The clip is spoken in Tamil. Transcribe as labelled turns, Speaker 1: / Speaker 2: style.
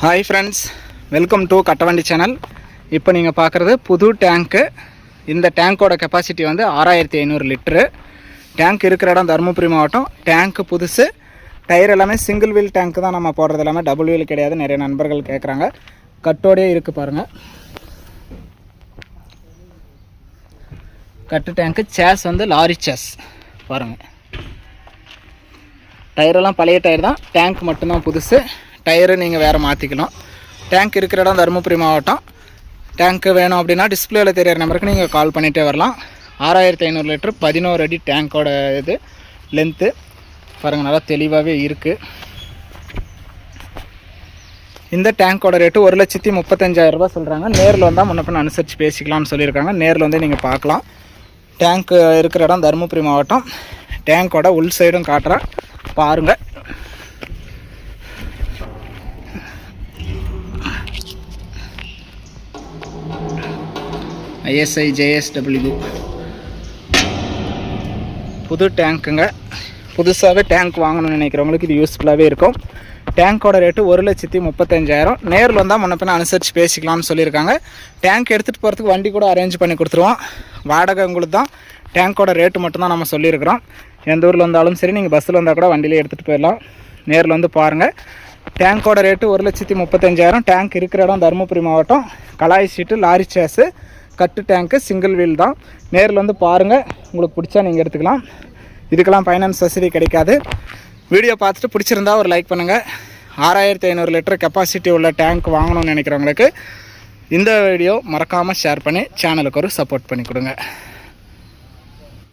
Speaker 1: Hi friends, welcome to Kattavandi channel. இப்போ நீங்கள் பார்க்குறது புது டேங்க்கு. இந்த டேங்க்கோட கெப்பாசிட்டி வந்து 6500 லிட்ரு. டேங்க் இருக்கிற இடம் தருமபுரி மாவட்டம். டேங்க்கு புதுசு. டயர் எல்லாமே சிங்கிள் வீல் டேங்க்கு தான் நம்ம போடுறது, எல்லாமே டபுள் வீல் கிடையாது. நிறைய நண்பர்கள் கேட்குறாங்க. கட்டோடையே இருக்குது பாருங்கள். கட்டு டேங்க்கு. சேஸ் வந்து லாரி சேஸ் பாருங்கள். டயரெல்லாம் பழைய டயர் தான், டேங்க் மட்டும்தான் புதுசு. டயரு நீங்கள் வேறு மாற்றிக்கலாம். டேங்க் இருக்கிற இடம் தருமபுரி மாவட்டம். டேங்க்கு வேணும் அப்படின்னா டிஸ்பிளேயில் தெரியிற நம்பருக்கு நீங்கள் கால் பண்ணிகிட்டே வரலாம். 6500 லிட்டர் 11 அடி டேங்க்கோட இது லென்த்து பாருங்கள், நல்லா தெளிவாகவே இருக்குது. இந்த டேங்க்கோட ரேட்டு 1,35,000 ரூபா சொல்கிறாங்க. நேரில் வந்தால் முன்னப்பின் அனுசரித்து பேசிக்கலாம்னு சொல்லியிருக்காங்க. நேரில் வந்து நீங்கள் பார்க்கலாம். டேங்க்கு இருக்கிற இடம் தருமபுரி மாவட்டம். டேங்க்கோட உள் சைடும் காட்டுறேன் பாருங்கள். ISI JSW புது டேங்க்குங்க. புதுசாகவே டேங்க் வாங்கணும்னு நினைக்கிறவங்களுக்கு இது யூஸ்ஃபுல்லாகவே இருக்கும். டேங்க்கோட ரேட்டு 1,35,000. நேரில் வந்தால் முன்னப்பின அனுசரித்து பேசிக்கலாம்னு சொல்லியிருக்காங்க. டேங்க் எடுத்துகிட்டு போகிறதுக்கு வண்டி கூட அரேஞ்ச் பண்ணி கொடுத்துருவோம். வாடகை உங்களுக்கு தான். டேங்க்கோட ரேட்டு மட்டும்தான் நம்ம சொல்லியிருக்கிறோம். எந்த ஊரில் வந்தாலும் சரி, நீங்கள் பஸ்ஸில் வந்தால் கூட வண்டியிலே எடுத்துகிட்டு போயிடலாம். நேரில் வந்து பாருங்கள். டேங்க்கோட ரேட்டு 1,35,000. டேங்க் இருக்கிற இடம் தருமபுரி மாவட்டம். கலாய் சீட்டு, லாரி சேஸு, கட்டு டேங்க்கு, சிங்கிள் வீல் தான். நேரில் வந்து பாருங்கள். உங்களுக்கு பிடிச்சா நீங்கள் எடுத்துக்கலாம். இதுக்கெல்லாம் ஃபைனான்ஸ் வசதி கிடைக்காது. வீடியோ பார்த்துட்டு பிடிச்சிருந்தா ஒரு லைக் பண்ணுங்கள். 6500 லிட்டர் கெப்பாசிட்டி உள்ள டேங்க் வாங்கணும்னு நினைக்கிறவங்களுக்கு இந்த வீடியோ மறக்காமல் ஷேர் பண்ணி சேனலுக்கு ஒரு சப்போர்ட் பண்ணி கொடுங்க.